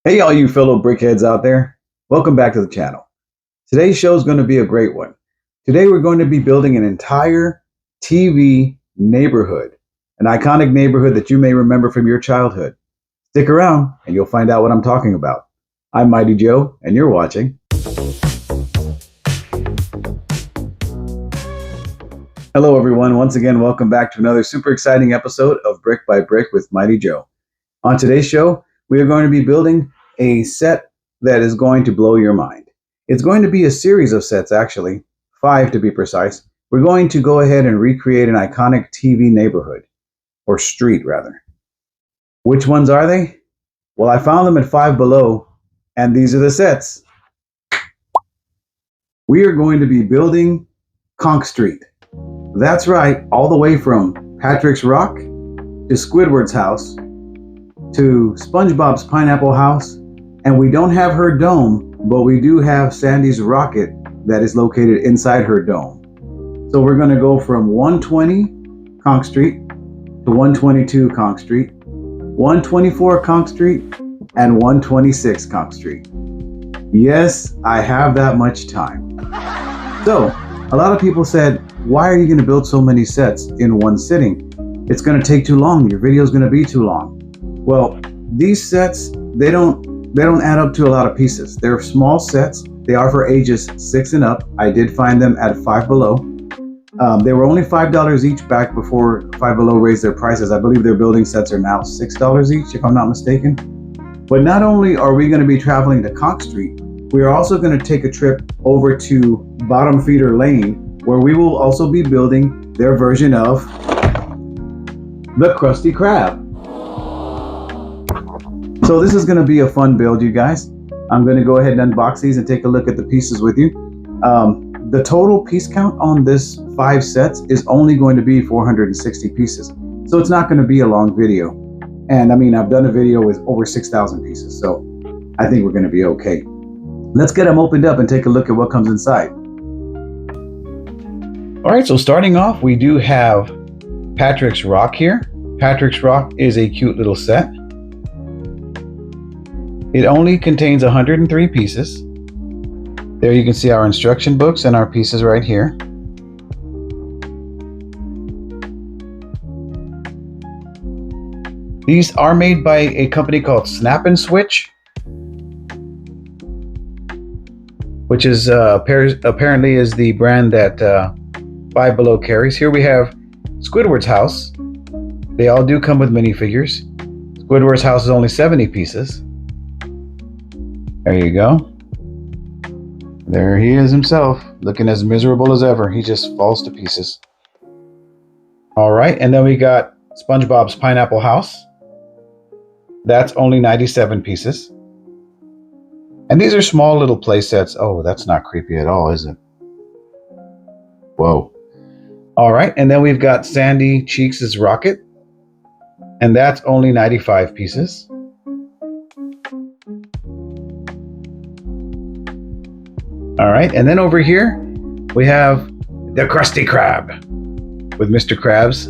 Hey, all you fellow brickheads out there. Welcome back to the channel. Today's show is going to be a great one. Today we're going to be building an entire TV neighborhood, an iconic neighborhood that you may remember from your childhood. Stick around and you'll find out what I'm talking about. I'm Mighty Joe and you're watching. Hello everyone, once again welcome back to another super exciting episode of Brick by Brick with Mighty Joe. On today's show, we are going to be building a set that is going to blow your mind. It's going to be a series of sets, actually, 5 to be precise. We're going to go ahead and recreate an iconic TV neighborhood, or street rather. Which ones are they? Well, I found them at Five Below, and these are the sets. We are going to be building Conch Street. That's right, all the way from Patrick's Rock to Squidward's house to SpongeBob's Pineapple House, and we don't have her dome, but we do have Sandy's rocket that is located inside her dome. So we're going to go from 120 Conch Street to 122 Conch Street, 124 Conch Street, and 126 Conch Street. Yes, I have that much time. So, a lot of people said, why are you going to build so many sets in one sitting? It's going to take too long. Your video is going to be too long. Well, these sets, they don't add up to a lot of pieces. They're small sets. They are for ages 6 and up. I did find them at Five Below. They were only $5 each back before Five Below raised their prices. I believe their building sets are now $6 each, if I'm not mistaken. But not only are we going to be traveling to Conch Street, we are also going to take a trip over to Bottom Feeder Lane, where we will also be building their version of the Krusty Krab. So this is going to be a fun build, you guys. I'm going to go ahead and unbox these and take a look at the pieces with you. The total piece count on this 5 sets is only going to be 460 pieces. So it's not going to be a long video. And I mean, I've done a video with over 6,000 pieces, so I think we're going to be okay. Let's get them opened up and take a look at what comes inside. All right, so starting off, we do have Patrick's Rock here. Patrick's Rock is a cute little set. It only contains 103 pieces. There you can see our instruction books and our pieces right here. These are made by a company called Snap&Switch, which is apparently is the brand that Five Below carries. Here we have Squidward's house. They all do come with minifigures. Squidward's house is only 70 pieces. There you go. There he is himself, looking as miserable as ever. He just falls to pieces. All right, and then we got SpongeBob's Pineapple House. That's only 97 pieces. And these are small little play sets. Oh, that's not creepy at all, is it? Whoa. All right, and then we've got Sandy Cheeks' rocket. And that's only 95 pieces. All right, and then over here, we have the Krusty Krab with Mr. Krabs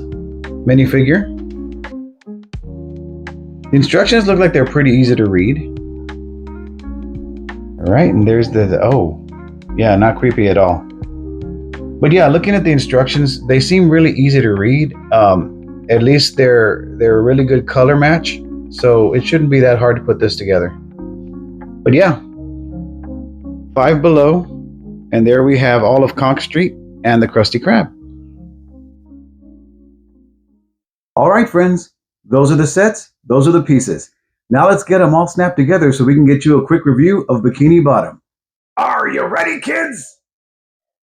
minifigure. The instructions look like they're pretty easy to read. All right, and there's oh, yeah, not creepy at all. But yeah, looking at the instructions, they seem really easy to read. At least they're a really good color match, so it shouldn't be that hard to put this together. But yeah. Five Below, and there we have all of Conch Street and the Krusty Krab. All right, friends, those are the sets, those are the pieces. Now let's get them all snapped together so we can get you a quick review of Bikini Bottom. Are you ready, kids?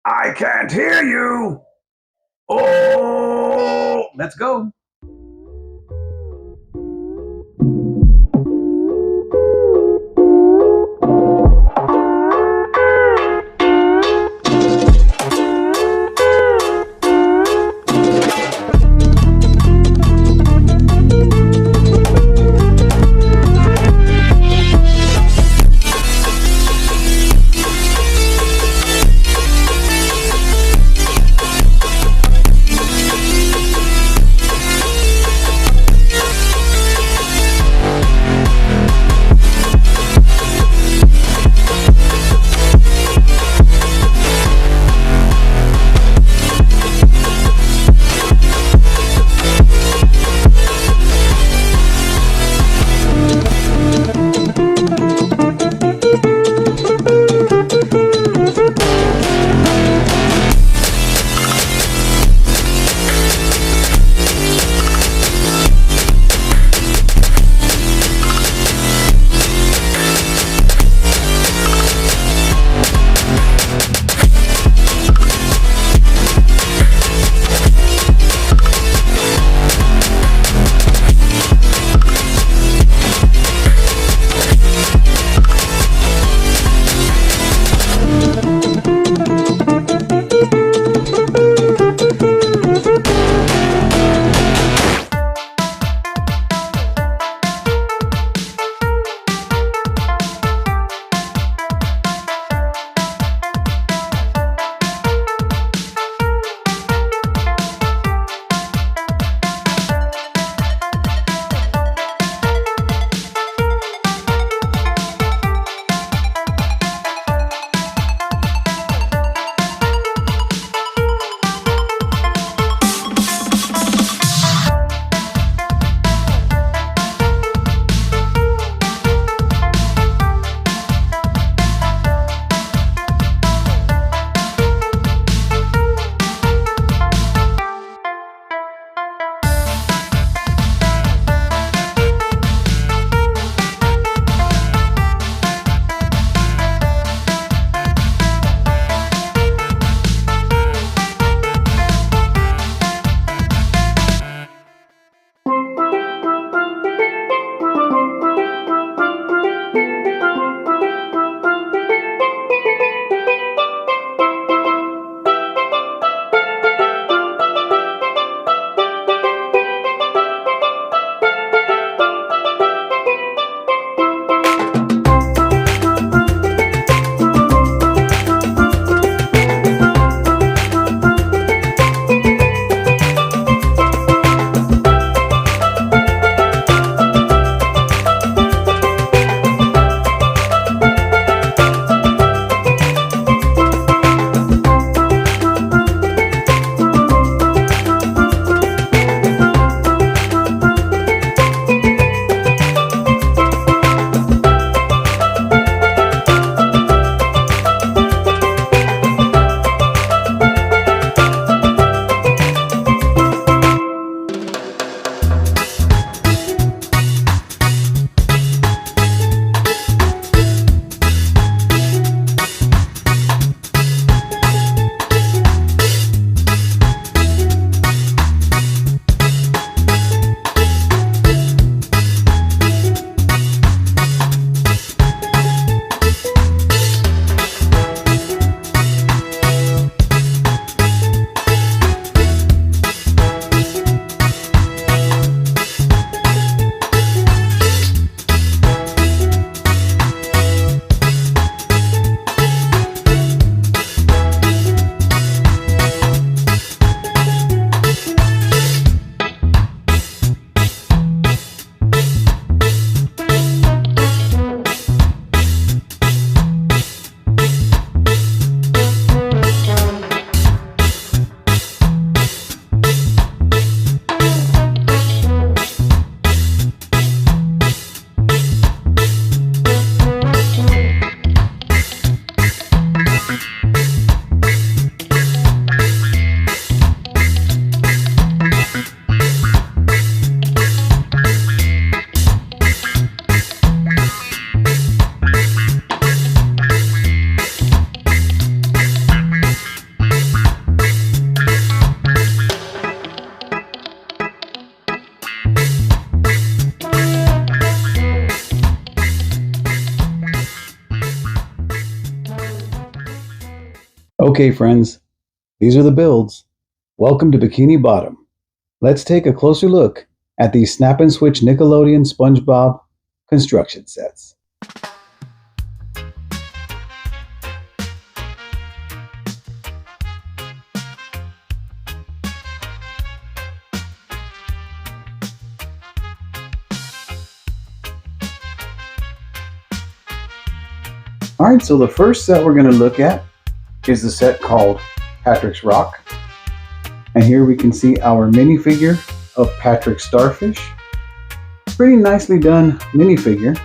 I can't hear you. Oh, let's go. Okay, friends, these are the builds. Welcome to Bikini Bottom. Let's take a closer look at these Snap&Switch-Nickelodeon SpongeBob construction sets. Alright, so the first set we're going to look at is the set called Patrick's Rock. And here we can see our minifigure of Patrick Starfish. Pretty nicely done minifigure.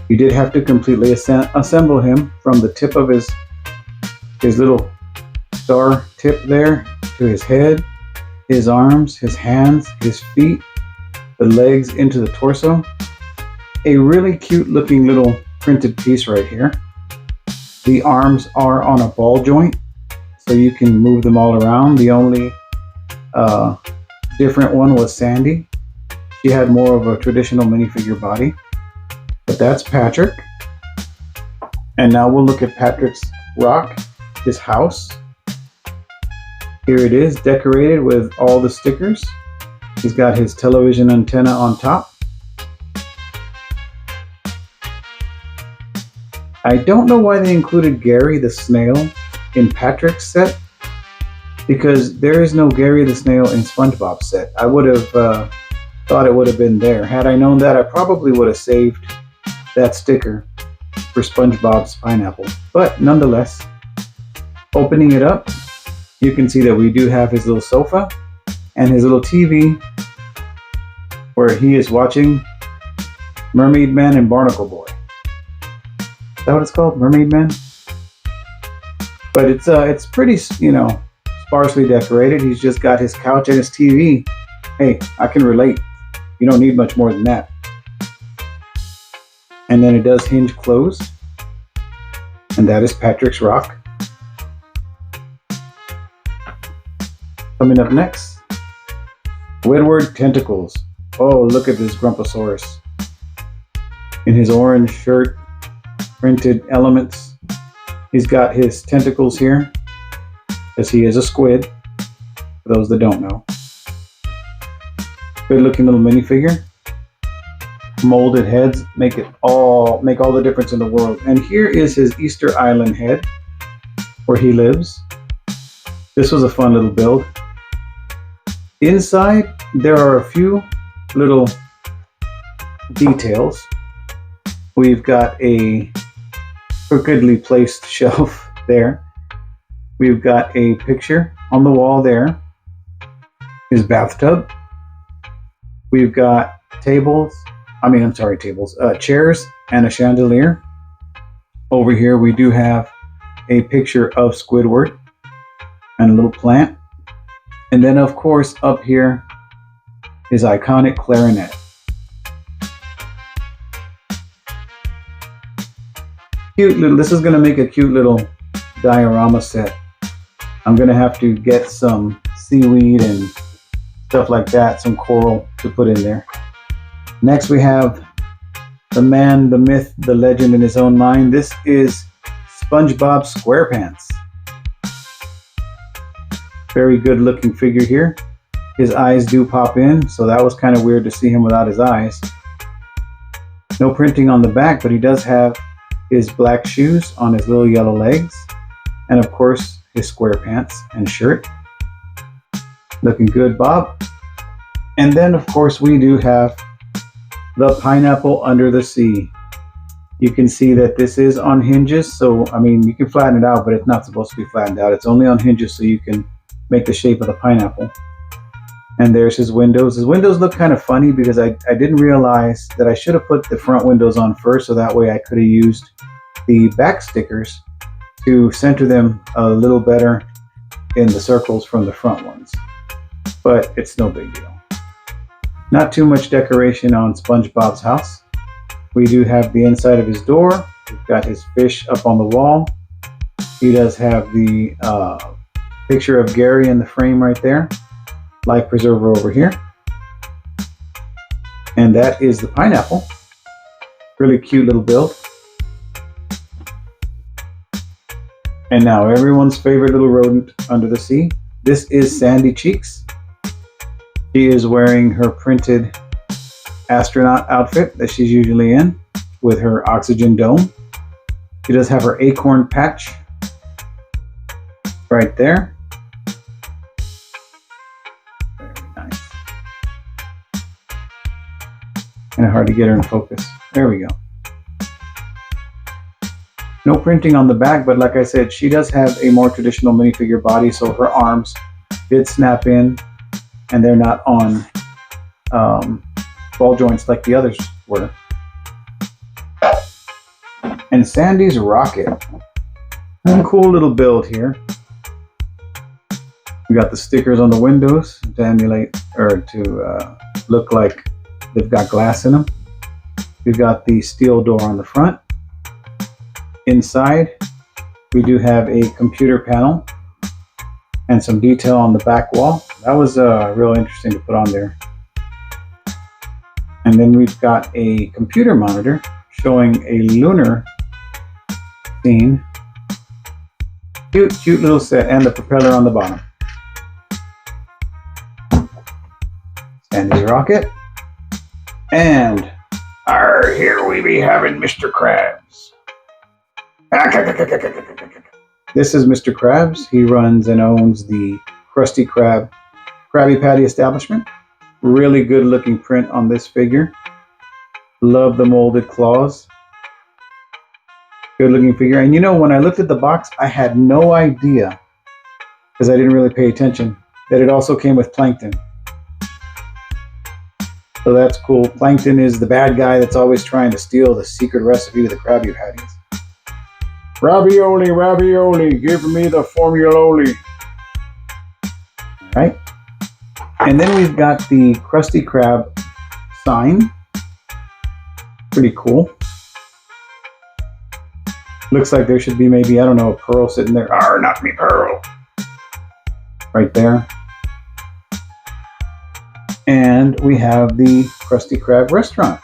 You did have to completely assemble him from the tip of his little star tip there to his head, his arms, his hands, his feet, the legs into the torso. A really cute looking little printed piece right here. The arms are on a ball joint, so you can move them all around. The only different one was Sandy. She had more of a traditional minifigure body, but that's Patrick. And now we'll look at Patrick's rock, his house. Here it is, decorated with all the stickers. He's got his television antenna on top. I don't know why they included Gary the Snail in Patrick's set, because there is no Gary the Snail in SpongeBob's set. I would have thought it would have been there. Had I known that, I probably would have saved that sticker for SpongeBob's pineapple. But nonetheless, opening it up, you can see that we do have his little sofa and his little TV where he is watching Mermaid Man and Barnacle Boy. Is that what it's called? Mermaid Man? But it's pretty, sparsely decorated. He's just got his couch and his TV. Hey, I can relate. You don't need much more than that. And then it does hinge close. And that is Patrick's rock. Coming up next, Squidward tentacles. Oh, look at this Grumposaurus. In his orange shirt, printed elements. He's got his tentacles here, because he is a squid, for those that don't know. Good looking little minifigure. Molded heads make all the difference in the world. And here is his Easter Island head, where he lives. This was a fun little build. Inside, there are a few little details. We've got a crookedly placed shelf there. We've got a picture on the wall there. His bathtub. We've got chairs and a chandelier. Over here we do have a picture of Squidward and a little plant. And then of course up here, his iconic clarinet. This is going to make a cute little diorama set. I'm going to have to get some seaweed and stuff like that, some coral to put in there. Next we have the man, the myth, the legend in his own mind. This is SpongeBob Squarepants. Very good looking figure here. His eyes do pop in, so that was kind of weird to see him without his eyes. No printing on the back, but he does have his black shoes on his little yellow legs, and of course his square pants and shirt. Looking good, Bob. And then of course we do have the pineapple under the sea. You can see that this is on hinges, so you can flatten it out, but it's not supposed to be flattened out. It's only on hinges so you can make the shape of the pineapple. And there's his windows. His windows look kind of funny because I didn't realize that I should have put the front windows on first, so that way I could have used the back stickers to center them a little better in the circles from the front ones. But it's no big deal. Not too much decoration on SpongeBob's house. We do have the inside of his door. We've got his fish up on the wall. He does have the picture of Gary in the frame right there. Life preserver over here. And that is the pineapple. Really cute little build. And now everyone's favorite little rodent under the sea. This is Sandy Cheeks. She is wearing her printed astronaut outfit that she's usually in with her oxygen dome. She does have her acorn patch right there. Very nice. Kind of hard to get her in focus. There we go. No printing on the back, but like I said, she does have a more traditional minifigure body, so her arms did snap in and they're not on ball joints like the others were. And Sandy's rocket. A cool little build here. We got the stickers on the windows to emulate or to look like they've got glass in them. We've got the steel door on the front. Inside, we do have a computer panel and some detail on the back wall. That was real interesting to put on there. And then we've got a computer monitor showing a lunar scene. Cute little set, and the propeller on the bottom. Sandy's rocket. And here we be having Mr. Krabs. This is Mr. Krabs. He runs and owns the Krusty Krabby Patty establishment. Really good looking print on this figure. Love the molded claws. Good looking figure. And you know, when I looked at the box, I had no idea, because I didn't really pay attention, that it also came with Plankton. So that's cool. Plankton is the bad guy that's always trying to steal the secret recipe to the Krabby Patties. Ravioli, ravioli, give me the formuloli. Right? And then we've got the Krusty Krab sign. Pretty cool. Looks like there should be maybe, I don't know, a Pearl sitting there. Arr, not me, Pearl. Right there. And we have the Krusty Krab restaurant.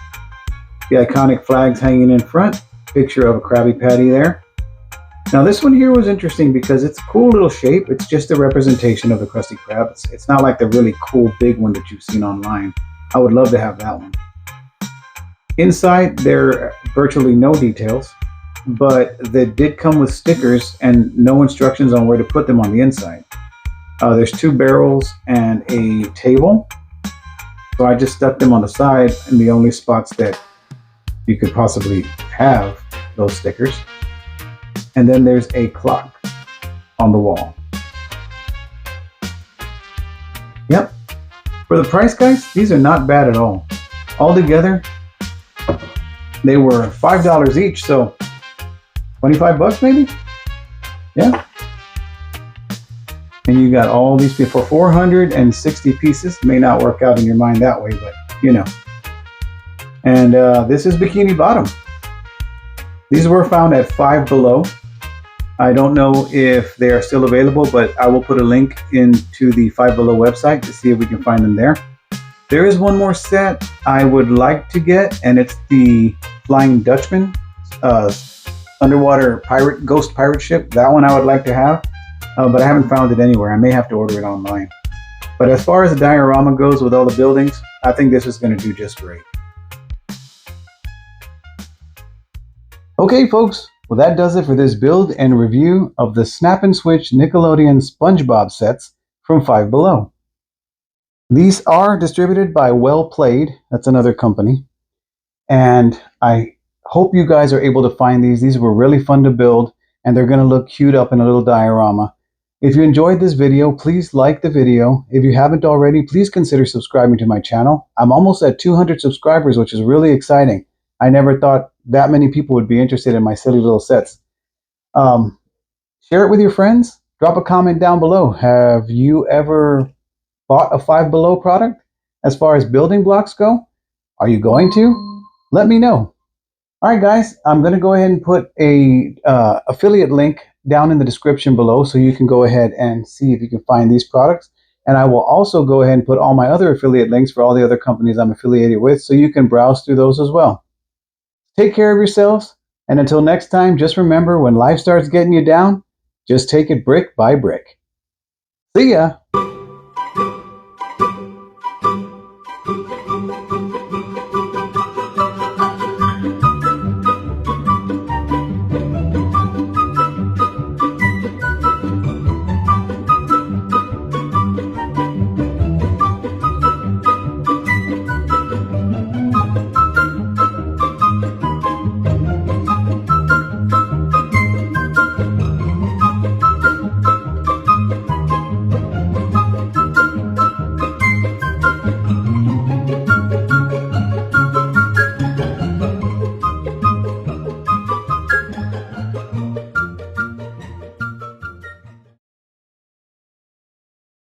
The iconic flags hanging in front. Picture of a Krabby Patty there. Now this one here was interesting because it's a cool little shape. It's just a representation of the Krusty Krab. It's not like the really cool big one that you've seen online. I would love to have that one. Inside, there are virtually no details, but they did come with stickers and no instructions on where to put them on the inside. There's 2 barrels and a table. So I just stuck them on the side in the only spots that you could possibly have those stickers. And then there's a clock on the wall. Yep. For the price, guys, these are not bad at all. Altogether, they were $5 each, so 25 bucks maybe? Yeah. And you got all these for 460 pieces. May not work out in your mind that way, but you know. And this is Bikini Bottom. These were found at Five Below. I don't know if they are still available, but I will put a link into the Five Below website to see if we can find them there. There is one more set I would like to get, and it's the Flying Dutchman underwater ghost pirate ship. That one I would like to have, but I haven't found it anywhere. I may have to order it online. But as far as the diorama goes with all the buildings, I think this is going to do just great. Okay, folks. Well, that does it for this build and review of the Snap&Switch-Nickelodeon SpongeBob sets from Five Below. These are distributed by Well Played. That's another company. And I hope you guys are able to find these. These were really fun to build, and they're going to look cute up in a little diorama. If you enjoyed this video, please like the video. If you haven't already, please consider subscribing to my channel. I'm almost at 200 subscribers, which is really exciting. I never thought that many people would be interested in my silly little sets. Share it with your friends. Drop a comment down below. Have you ever bought a Five Below product? As far as building blocks go, are you going to? Let me know. All right, guys, I'm going to go ahead and put a affiliate link down in the description below so you can go ahead and see if you can find these products. And I will also go ahead and put all my other affiliate links for all the other companies I'm affiliated with so you can browse through those as well. Take care of yourselves, and until next time, just remember, when life starts getting you down, Just take it brick by brick. See ya!